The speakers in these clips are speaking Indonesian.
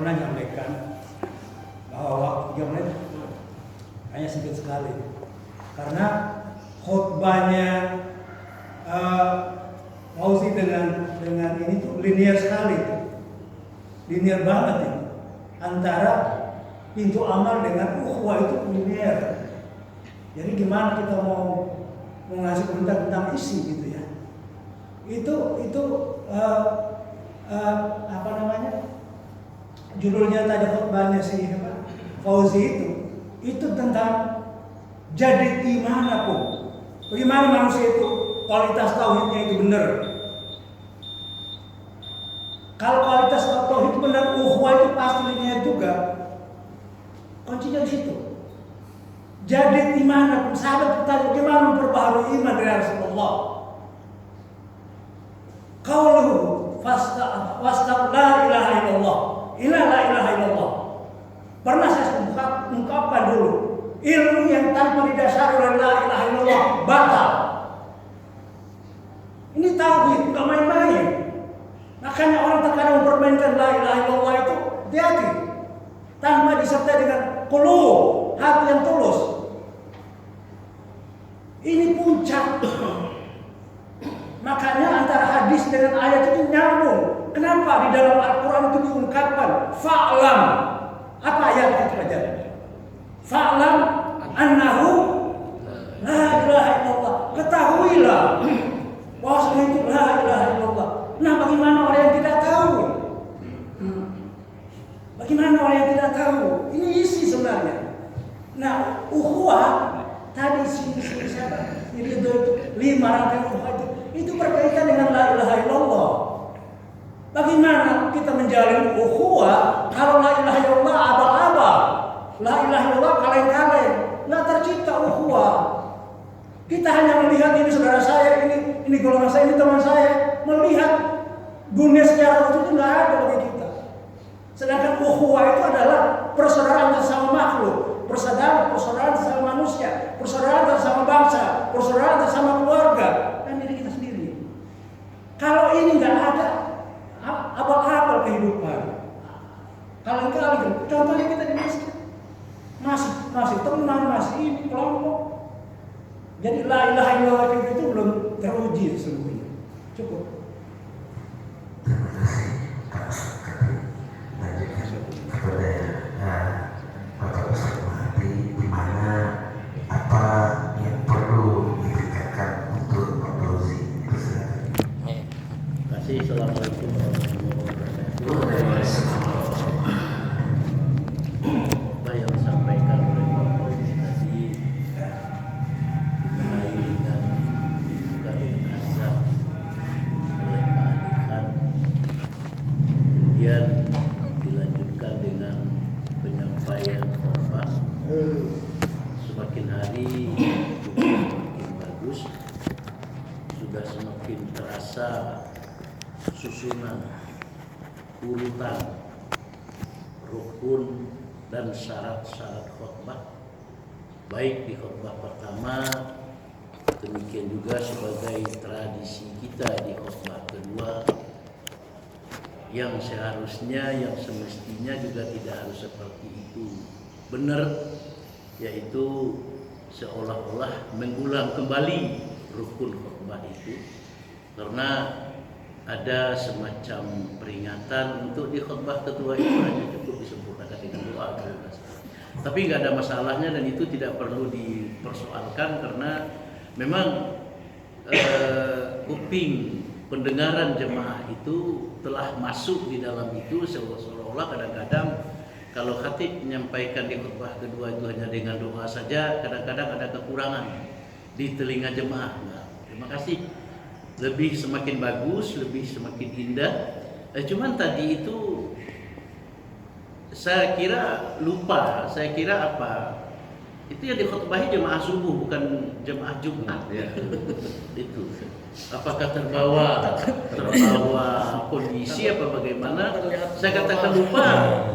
pernah menyampaikan bahwa waktu 3 menit hanya sempit sekali karena khutbahnya Fauzi dengan ini tuh linear sekali, linear banget ya. Antara pintu amal dengan ukhuwah itu linear. Jadi gimana kita mau ngasih komentar tentang isi gitu ya? Itu apa namanya? Judulnya tadi khutbahnya si Fauzi itu tentang jadi gimana pun. Bagaimana manusia itu kualitas tauhidnya itu benar. Kalau kualitas tauhid benar, ukhuwah itu pasti linear juga. Kuncinya di situ. Jadi gimana pun sahabat bertanya bagaimana memperbaharui iman dari Rasulullah. Qauluhu wasta la ilaha illallah. La ilaha illallah. Pernah saya ungkapkan dulu, ilmu yang tanpa didasari oleh la ilaha illallah batal. Ini tauhid, bukan main-main. Makanya orang terkadang mempermainkan la ilaha illallah itu hati-hati. Tanpa disertai dengan qulub, hati yang tulus. Ini puncak. Makanya antara hadis dengan ayat itu nyambung. Kenapa di dalam Al-Quran itu diungkapkan fa'lam? Apa ayat itu aja? Fa'lam annahu la ilaha illallah. Ketahuilah bahwasanya itu la ilaha illallah. Nah, bagaimana orang yang tidak tahu? Bagaimana orang yang tidak tahu? Ini isi sebenarnya. Nah, ukhuwah tadi siapa? Itu 5 rangkaian ukhuwah itu berkaitan dengan la ilaha illallah. Bagaimana kita menjalin ukhuwah kalau la ilaha illallah abal-abal, la ilaha illallah kaleng-kaleng, nggak tercipta ukhuwah. Kita hanya melihat ini saudara saya, ini golongan saya, ini teman saya, melihat dunia secara utuh itu nggak ada bagi kita. Sedangkan ukhuwah itu adalah persaudaraan sesama makhluk, persaudaraan sesama manusia, persaudaraan sesama bangsa, persaudaraan sesama keluarga dan diri kita sendiri. Kalau ini nggak ada, abal-abal kehidupan. Kali-kali, contohnya kita di masjid, masih teman, masih ini kelompok. Jadi la ilaha illallah itu belum teruji sesungguhnya. Cukup. Bapak bisa mengerti di mana apa yang perlu ditingkatkan untuk produksi itu silakan. Terima kasih. Assalamualaikum warahmatullahi wabarakatuh. Apa yang disampaikan oleh Pak Fauzi tadi mengenai dengan bukan azab oleh Pak Adikan, kemudian dilanjutkan dengan penyampaian khutbah. Semakin hari semakin bagus, sudah semakin terasa susunan, urutan, rukun dan syarat-syarat khutbah, baik di khutbah pertama, demikian juga sebagai tradisi kita di khutbah kedua, yang seharusnya, yang semestinya juga tidak harus seperti itu. Benar, yaitu seolah-olah mengulang kembali rukun khutbah itu, karena ada semacam peringatan untuk di khutbah kedua itu hanya cukup disempurnakan dengan doa. Tapi nggak ada masalahnya dan itu tidak perlu dipersoalkan karena memang kuping pendengaran jemaah itu telah masuk di dalam itu, seolah-olah kadang-kadang kalau khatib menyampaikan di khutbah kedua itu hanya dengan doa saja, kadang-kadang ada kekurangan di telinga jemaah. Nah, terima kasih. Lebih semakin bagus, lebih semakin indah. Cuman tadi itu saya kira lupa, saya kira apa? Itu yang dikhutbahi jemaah subuh bukan jemaah Jumat ya. Itu. Apakah terbawa kondisi apa bagaimana? Saya katakan lupa.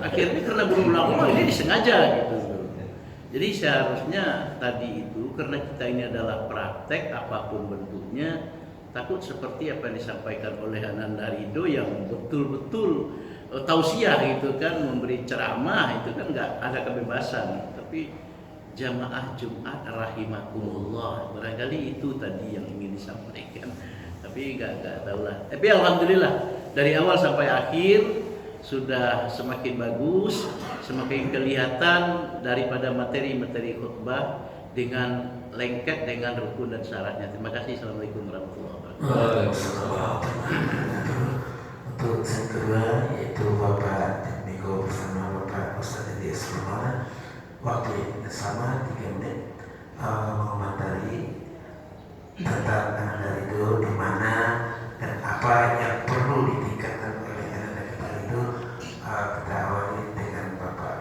Akhirnya karena belum lama ini disengaja gitu. Jadi seharusnya tadi itu karena kita ini adalah praktek apapun bentuknya, takut seperti apa yang disampaikan oleh Ananda Ridho yang betul-betul bertausiah gitu kan, memberi ceramah itu kan nggak ada kebebasan. Tapi jamaah Jumat rahimakumullah, barangkali itu tadi yang ingin disampaikan. Tapi nggak tahu lah. Tapi alhamdulillah dari awal sampai akhir sudah semakin bagus, semakin kelihatan daripada materi-materi khutbah dengan lengkap dengan rukun dan syaratnya. Terima kasih. Assalamualaikum warahmatullahi wabarakatuh. Untuk yang kedua yaitu Bapak Miko bersama Bapak Ustadz Edi Esrona, waktu yang sama 3 menit mengomentari tentang anak itu di mana dan apa yang perlu ditingkatkan oleh anak kita itu. Kita awali dengan Bapak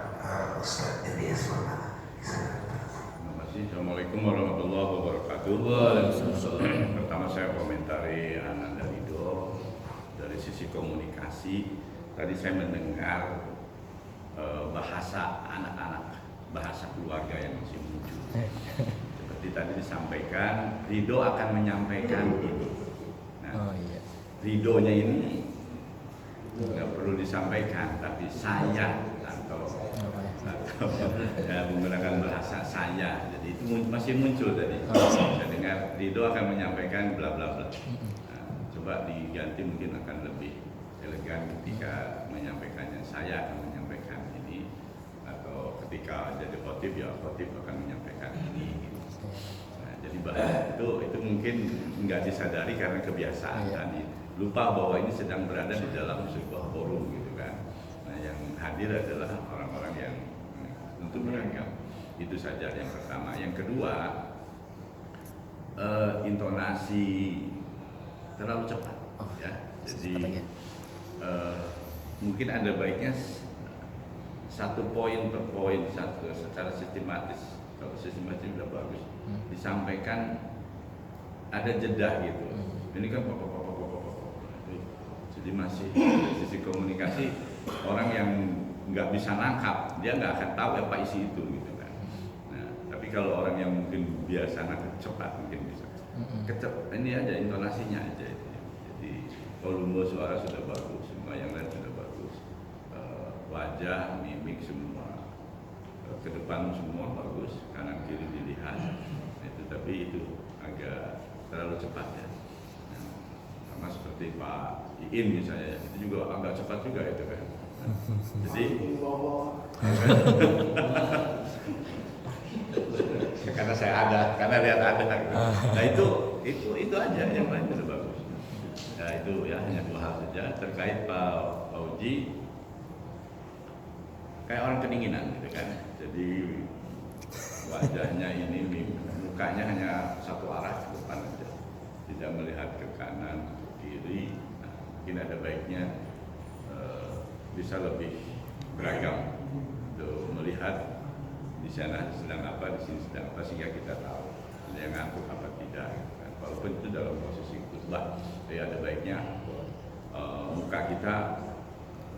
Ustadz Edi Esrona. Terima kasih. Assalamualaikum warahmatullahi wabarakatuh. Pertama saya komentari Ananda Ridho dari sisi komunikasi. Tadi saya mendengar bahasa anak-anak, bahasa keluarga yang masih muncul. Seperti tadi disampaikan, Ridho akan menyampaikan ini. Nah, Ridhonya ini nggak perlu disampaikan, tapi saya atau ya, menggunakan bahasa saya. Jadi itu masih muncul tadi. Saya dengar Ridho akan menyampaikan bla bla bla. Nah, coba diganti mungkin akan lebih elegan ketika menyampaikannya. Saya akan menyampaikan ini, atau ketika jadi khotib ya khotib akan menyampaikan ini. Nah, jadi bahasa itu mungkin nggak disadari karena kebiasaan tadi. Lupa bahwa ini sedang berada di dalam sebuah forum gitu kan. Nah, yang hadir adalah orang-orang yang tentu beragam. Itu saja yang pertama. Yang kedua, intonasi terlalu cepat ya. Jadi mungkin ada baiknya satu poin per poin, satu secara sistematis. Kalau sistematis sudah bagus disampaikan, ada jeda gitu. Ini kan jadi masih dari sisi komunikasi, orang yang nggak bisa nangkap, dia nggak akan tahu apa isi itu gitu kan. Nah, tapi kalau orang yang mungkin biasa nangkap cepat mungkin bisa. Ini aja intonasinya aja itu. Jadi volume suara sudah bagus, semua yang lain sudah bagus. Wajah, mimik semua, ke depan semua bagus, kanan kiri dilihat. Nah, itu tapi itu agak terlalu cepat ya. Nah, sama seperti Pak Iin misalnya, itu juga agak cepat juga itu kan. Jadi ya, karena saya ada, karena lihat ada gitu. Nah itu aja, yang lain sudah bagus. Ya itu ya hanya 2 hal saja terkait Pak Uji, kayak orang kedinginan gitu kan. Jadi wajahnya ini, mukanya hanya satu arah ke depan aja, tidak melihat ke kanan, ke kiri. Mungkin ada baiknya bisa lebih beragam untuk melihat di sana sedang apa, di sini sedang apa, sehingga kita tahu yang ngantuk apa tidak. Walaupun itu dalam posisi khutbah, jadi ada baiknya muka kita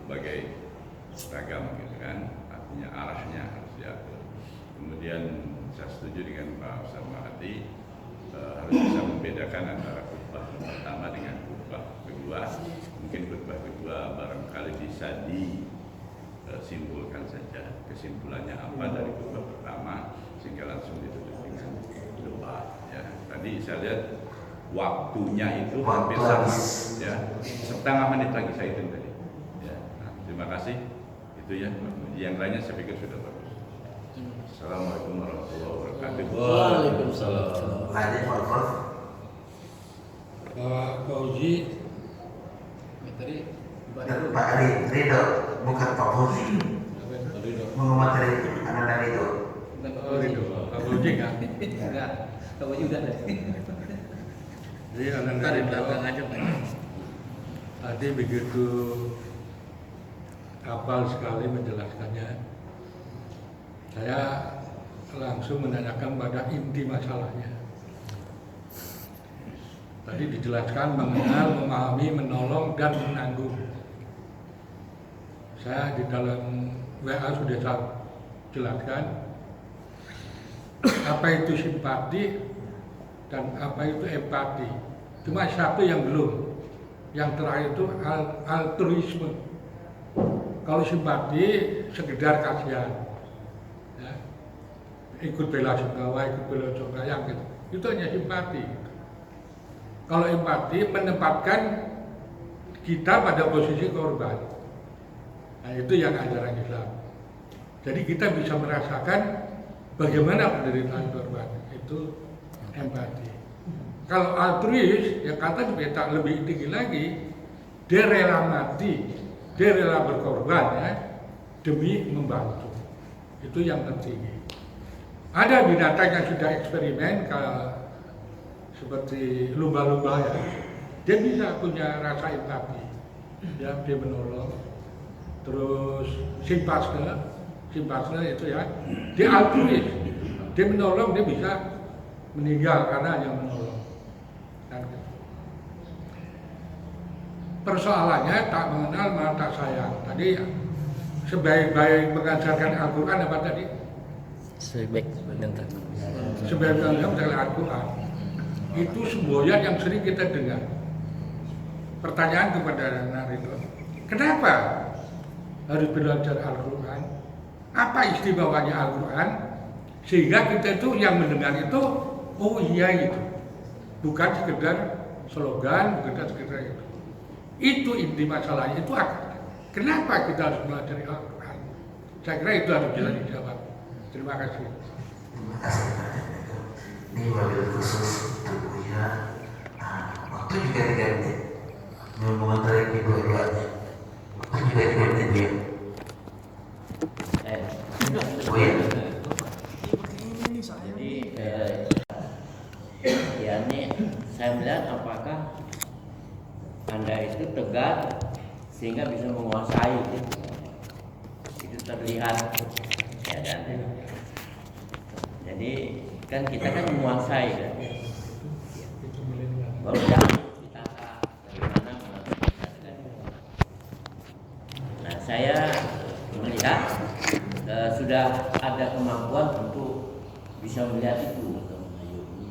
sebagai beragam gitu kan, artinya arahnya harus diatur. Kemudian saya setuju dengan Pak Ustaz Mahdi, harus bisa membedakan antara khutbah pertama dengan khutbah kedua. Mungkin khutbah kedua barangkali bisa disimpulkan saja kesimpulannya apa dari khutbah pertama, sehingga langsung ditutup dengan doa ya. Tadi saya lihat waktunya itu hampir sama ya, setengah menit lagi saya hitung tadi ya. Nah, terima kasih, itu ya. Yang lainnya saya pikir sudah bagus. Assalamualaikum warahmatullahi wabarakatuh. Waalaikumsalam. Lanjut Pak Prof. Pak Uji Tadi Pak Ridho, bukan Pak Fauzi. Mengomentari Ananda Ridho. Pak Uji kan? enggak, Pak Uji udah deh. Jadi Ananda Dari Ridho belakang aja Pak. tadi begitu kapal sekali menjelaskannya. Saya langsung menanyakan pada inti masalahnya. Tadi dijelaskan mengenal, memahami, menolong, dan menanggung. Saya di dalam WA sudah saya jelaskan apa itu simpati dan apa itu empati. Cuma satu yang belum. Yang terakhir itu altruisme. Kalau simpati sekedar kasihan, ya. Ikut bela sungkawa, ikut bela sungkawa gitu. Itu hanya simpati. Kalau empati menempatkan kita pada posisi korban. Nah, itu yang ajaran Islam. Jadi kita bisa merasakan bagaimana penderitaan korban. Itu empati. Kalau altruis, ya kata kita lebih tinggi lagi, dia rela mati, dia rela berkorban ya, demi membantu. Itu yang tertinggi. Ada binatang yang sudah eksperimen seperti lumba-lumba ya, dia bisa punya rasa empati, ya, dia menolong. Terus simpasne itu ya, dia altruis, dia menolong, dia bisa meninggal karena hanya menolong. Dan persoalannya tak mengenal malah tak sayang. Tadi sebaik-baik mengajarkan Al-Quran apa tadi? Sebaik mengajarkan Al-Quran. Itu semboyan yang sering kita dengar. Pertanyaan kepada Narito, kenapa harus belajar Al-Quran? Apa istimewanya Al-Quran? Sehingga kita itu yang mendengar itu, oh iya itu. Bukan sekedar slogan, bukan sekedar itu. Itu inti masalahnya, itu kenapa kita harus belajar Al-Quran? Saya kira itu harus bisa dijawab. Terima kasih. Terima kasih Pak Menko. Ini wabil khusus untuk Buya. Waktu juga 3 menit. Mengomentari kedua-duanya. Waktu juga 3 menit Buya. Buya. Jadi ya ini saya melihat apakah Anda itu tegar sehingga bisa menguasai gitu. Itu terlihat ya kan. Jadi kan kita kan menguasai kan. Baru jangan ditata bagaimana melakukan. Nah saya melihat sudah ada kemampuan untuk bisa melihat itu,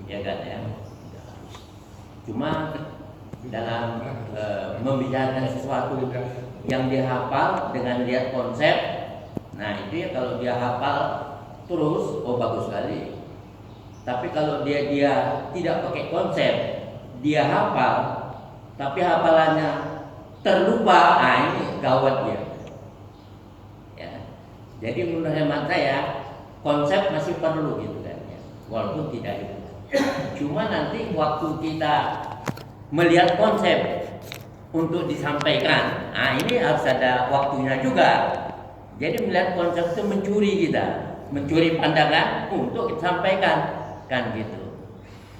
ya kan ya. Cuma dalam membicarakan sesuatu yang dia hafal dengan lihat konsep, nah itu ya kalau dia hafal terus, oh bagus sekali. Tapi kalau dia tidak pakai konsep, dia hafal, tapi hafalannya terlupa, nah ini gawat dia. Ya. Jadi menurut hemat saya konsep masih perlu gitu kan ya, walaupun tidak itu. Cuma nanti waktu kita melihat konsep untuk disampaikan, nah ini harus ada waktunya juga. Jadi melihat konsep itu mencuri kita, mencuri pandangan untuk disampaikan kan gitu.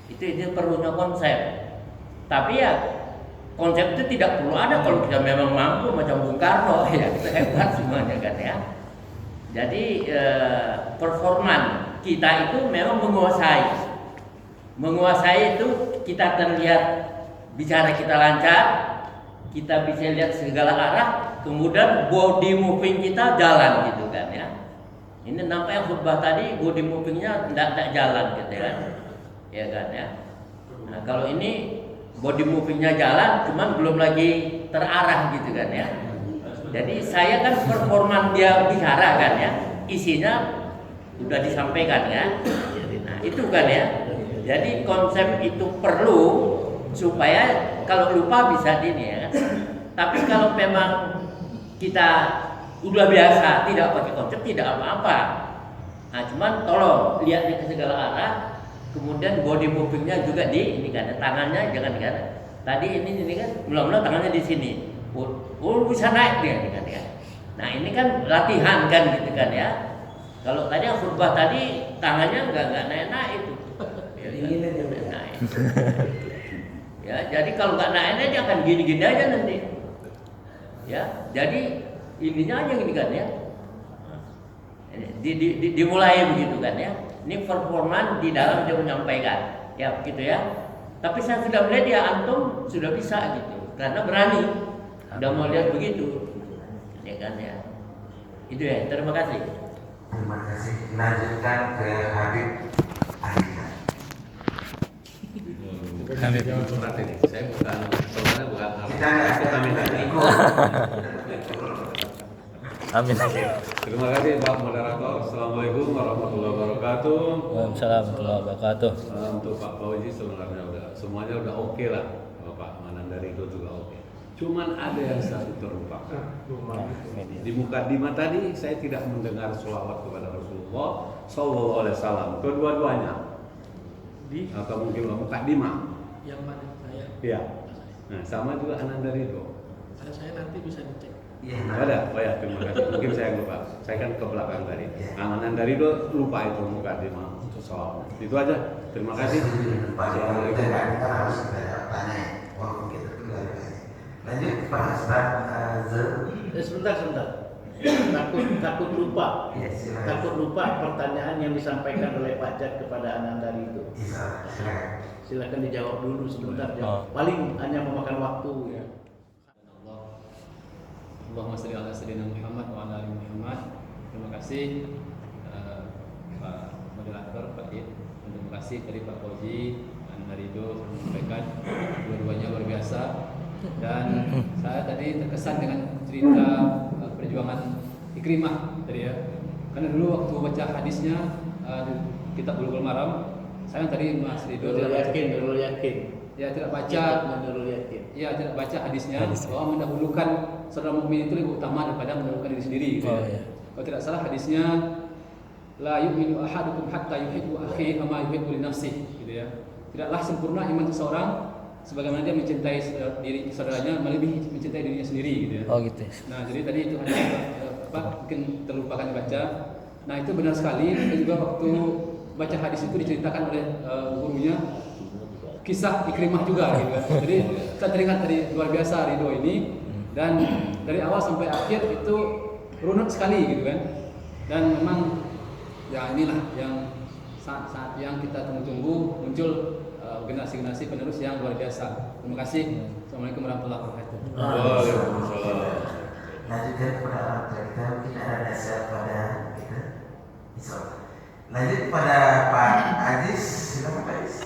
Itu perlunya konsep. Tapi ya konsep itu tidak perlu ada kalau kita memang mampu macam Bung Karno ya, kita hebat semuanya kan ya. Jadi performan kita itu memang menguasai. Menguasai itu kita terlihat bicara kita lancar, kita bisa lihat segala arah, kemudian body moving kita jalan gitu kan ya. Ini nampaknya khutbah tadi body movingnya tidak jalan gitu kan, ya kan ya. Nah kalau ini body movingnya jalan, cuman belum lagi terarah gitu kan ya. Jadi saya kan performan dia bicara kan ya, isinya sudah disampaikan kan. Nah itu kan ya. Jadi konsep itu perlu supaya kalau lupa bisa ini ya kan. Tapi kalau memang kita udah biasa tidak pakai konsep tidak apa-apa. Nah cuman tolong lihatnya ke segala arah, kemudian body movingnya juga ini kan, tangannya jangan kan. Tadi ini kan mula-mula tangannya di sini. Oh bisa naik dia kan ya. Nah ini kan latihan kan gitu kan ya. Kalau tadi khutbah tadi tangannya nggak naik itu. Ya, naik. Ya jadi kalau nggak naik dia akan gini-gini aja nanti. Ya jadi ininya aja gini kan ya. Dimulai begitu kan ya. Ini performan di dalam dia menyampaikan. Ya begitu ya. Tapi saya sudah melihat dia antum sudah bisa gitu. Karena berani. Udah mau lihat begitu. Ya kan ya. Itu ya. Terima kasih. Terima kasih. Lanjutkan ke Habib Ahilman. Habib surat ini. Saya bukan Kita Amin. Terima kasih Pak Moderator. Assalamualaikum warahmatullahi wabarakatuh. Waalaikumsalam warahmatullahi wabarakatuh. Untuk Pak Fauzi sebenarnya semuanya udah oke lah. Pak Manandari itu juga oke. Cuman ada yang satu terlupakan. Di mukadimah tadi saya tidak mendengar sholawat kepada Rasulullah Sallallahu Alaihi Wasallam. Kedua-duanya atau mungkin mukadimah. Yang mana saya? Iya. Nah, sama juga Ananda Ridho. Saya nanti bisa dicek. Iya. Ada, oh ya, terima kasih. Mungkin saya lupa. Saya kan ke belakang tadi. Ananda Ridho lupa itu mukadimah untuk sholawat. Itu aja. Terima kasih. Assalamualaikum. Kita harus tanya, walaupun kita tinggal lanjut Pak Ustaz Azhar. Sebentar. Takut lupa. Ya, silakan. Takut lupa pertanyaan yang disampaikan oleh Pak Jad kepada Ananda itu. Iya, silakan. Silakan dijawab dulu sebentar. Oh. Paling hanya memakan waktu ya. Allahumma shalli ala sayyidina Muhammad wa ala ali Muhammad. Terima kasih Pak Moderator, Pak Id. Terima kasih dari Pak Fauzi dan Harido sudah menyampaikan dua-duanya luar biasa. Dan saya tadi terkesan dengan cerita perjuangan Ikrimah tadi ya. Karena dulu waktu baca hadisnya di kitab Bulughul Maram, saya tadi Mas Ridho Nurul yakin. ya tidak baca Nurul yakin. ya tidak baca hadisnya bahwa mendahulukan saudara mukmin itu lebih utama daripada mendahulukan diri sendiri gitu ya. Oh, iya. Kalau tidak salah hadisnya la yu'minu ahadukum hatta yuhibbu akhihi kama yuhibbu li nafsihi gitu ya. Tidaklah sempurna iman seseorang sebagaimana dia mencintai diri saudaranya melebihi mencintai dirinya sendiri gitu ya. Oh gitu. Nah, jadi tadi itu hanya mungkin terlupakan dibaca. Nah, itu benar sekali. Dan juga waktu baca hadis itu diceritakan oleh gurunya kisah Ikrimah juga gitu kan. Jadi kita teringat dari luar biasa Ridho ini, dan dari awal sampai akhir itu runut sekali gitu kan. Dan memang ya inilah yang saat yang kita tunggu-tunggu muncul generasi-generasi penerus yang luar biasa. Terima kasih. Assalamualaikum warahmatullahi wabarakatuh. Waalaikumsalam. Lanjutkan kepada orang tua kita, mungkin ada nasihat pada kita. Insya Allah. Lanjut pada Pak Aziz, silakan Pak Aziz.